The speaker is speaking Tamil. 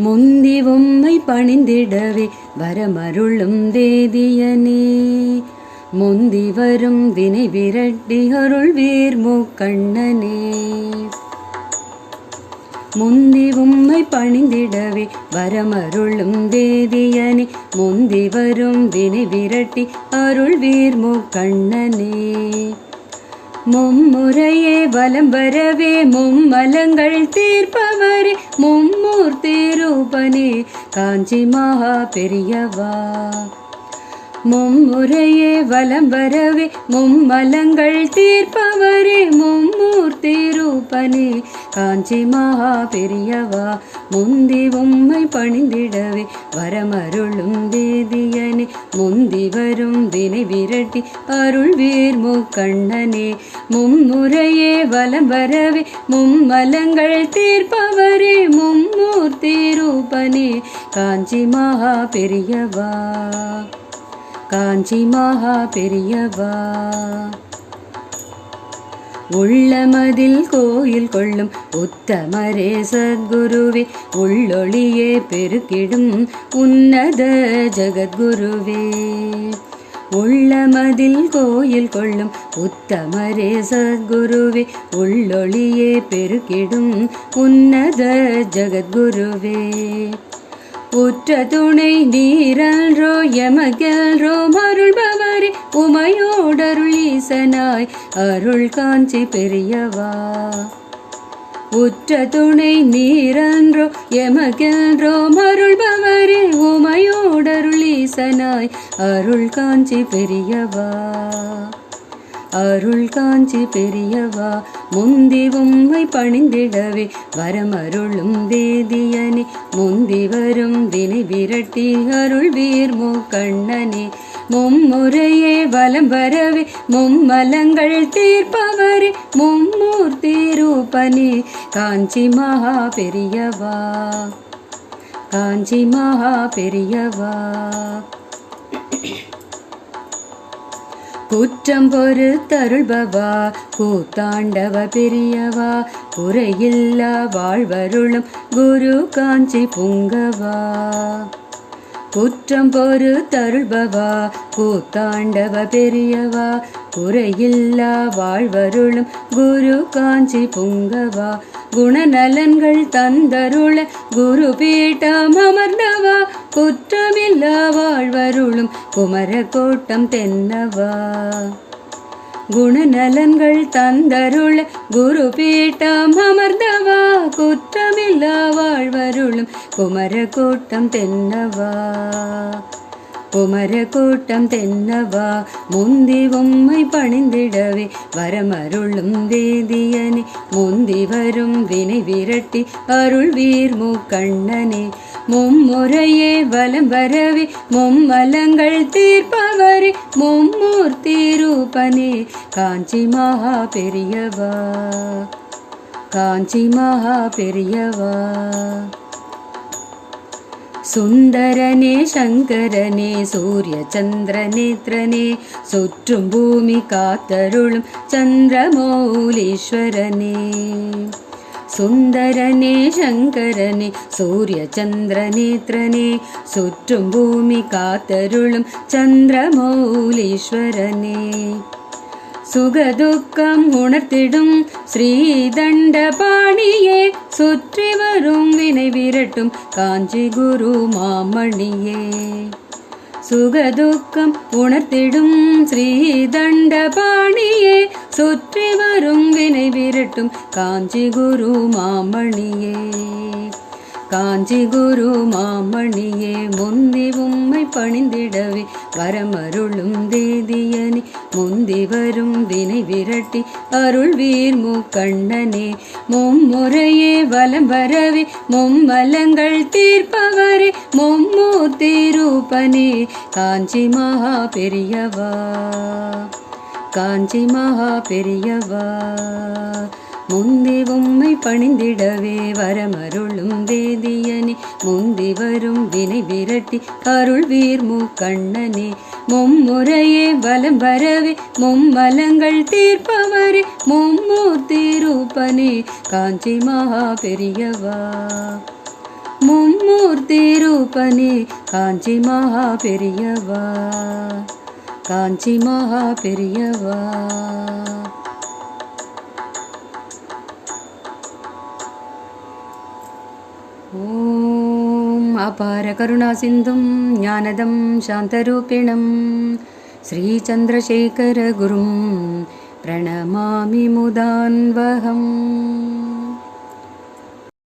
முந்தி உம்மை பணிந்திடவே வரமருளும் வேதியனே, முந்தி வரும் வினை விரட்டி அருள்வீர் மூக்கண்ணனே. முந்தி உம்மை பணிந்திடவே வரமருளும் வேதியனே, முந்தி வரும் வினை விரட்டி அருள்வீர் மூக்கண்ணனே. மும்முறையே வலம் வரவே மும்மலங்கள் தீர்ப்பவரே, மும்மூர்த்தி ரூபனே காஞ்சி மகா பெரியவா. மும்முறையே வலம் வரவே மும்மலங்கள் தீர்ப்பவரே, மும்மூர்த்தி ரூபனே காஞ்சி மகா பெரியவா. முந்தி உம்மை பணிந்திடவே வரமருளும் வேதியனே, முந்தி வரும் வினை விரட்டி அருள்வீர் மூக்கண்ணனே. மும்முறையே வலம் வரவே மும்மலங்கள் தீர்ப்பவரே, மும்மூர்த்தி ரூபனே காஞ்சி மகா பெரியவா. காஞ்சி மகா பெரியவா. உள்ளமதில் கோயில் கொள்ளும் உத்தமரே சத்குருவே, உள்ளொளியே பெருக்கிடும் உன்னத ஜகத்குருவே. உள்ளமதில் கோயில் கொள்ளும் உத்தமரே சத்குருவே, உள்ளொளியே பெருக்கிடும் உன்னத ஜகத்குருவே. உற்ற துணை நீரல்ரோ எமகெல்ரோ அருள்பவரே, உமையோடருள் ஈசனாய் அருள் காஞ்சி பெரியவா. உற்ற துணை நீரன்றோ எமகெல்ரோ அருள்பவரே, உமையோடருள் ஈசனாய் அருள் காஞ்சி பெரியவா. அருள் காஞ்சி பெரியவா. முந்தி உம்மை பணிந்திடவே வரமருளும் வேதியனே, முந்தி வரும் வினை விரட்டி அருள்வீர் மூக்கண்ணனே. மும்முறையே வலம் வரவே மும்மலங்கள் தீர்ப்பவரே, மும்மூர்த்தி ரூபனே காஞ்சி மகா பெரியவா. காஞ்சி மகா பெரியவா. குற்றம் பொறுத்தருள்பவா கூத்தாண்டவ பெரியவா, குறையில்லா வாழ்வருளும் குரு காஞ்சி புங்கவா. குற்றம் பொறுத்தருள்பவா கூத்தாண்டவ பெரியவா, குறையில்லா வாழ்வருளும் குரு காஞ்சி புங்கவா. குணநலன்கள் தந்தருள குரு பீட்டம் அமர்ந்தவா, குற்றமில்லா வாழ்வருளும் குமர கோட்டம் தென்னவா. குணநலன்கள் தந்தருள குரு பீட்டம் அமர்ந்தவா, குற்றமில்லா வாழ்வருளும் குமர கோட்டம் தென்னவா. குமர கோட்டம் தென்னவா. முந்தி உம்மை பணிந்திடவே வரமருளும் வேதியனே, முந்தி வரும் வினை விரட்டி அருள்வீர் மூக்கண்ணனே. மும்முறையே வலம் வரவே மும்மலங்கள் தீர்ப்பவரே, மும்மூர்த்தி ரூபனே காஞ்சி மகா பெரியவா. காஞ்சி மகா பெரியவா. சுந்தரனே சங்கரனே சூரிய சந்திர நேத்ரனே, சுற்றும் பூமி காத்தருளும் சந்திரமௌலீஸ்வரனே. சுந்தரனே சங்கரனே சூரிய சந்திர நேத்ரனே, சுற்றும் பூமி காத்தருளும் சந்திரமௌலீஸ்வரனே. சுகதுக்கம் உணர்த்திடும் ஸ்ரீதண்டபாணியே, சுற்றி வரும் வினை விரட்டும் காஞ்சி குரு மாமணியே. சுகதுக்கம் உணர்த்திடும் ஸ்ரீதண்டபாணியே, சுற்றி வரும் வினை விரட்டும் காஞ்சி குரு மாமணியே. காஞ்சி குரு மாமணியே. முந்தி உம்மை பணிந்திடவே வரமருளும் வேதியனே, முந்தி வரும் வினை விரட்டி அருள்வீர் மூக்கண்ணனே. மும்முறையே வலம் வரவே மும்மலங்கள் தீர்ப்பவரே, மும்மூர்த்தி ரூபனே காஞ்சி மகா பெரியவா. காஞ்சி மகா பெரியவா. முந்தி உம்மை பணிந்திடவே வரமருளும் வேதியனே, மாமணி முந்தி வரும் வினை விரட்டி அருள் வீர்மு கண்ணனே மும்முறையே வலம் வரவே மும்மலங்கள் தீர்ப்பவரே மும்மூர்த்தி ரூபனே காஞ்சி மகா பெரியவா மும்மூர்த்தி ரூபனே காஞ்சி மகா பெரியவா காஞ்சி மகா பெரியவா. ஓம் அபார கருணா சிந்தும் ஞானதம் சாந்தரூபிணம் ஸ்ரீசந்திரசேகர குரும் பிரணமாமி முதான்வகம்.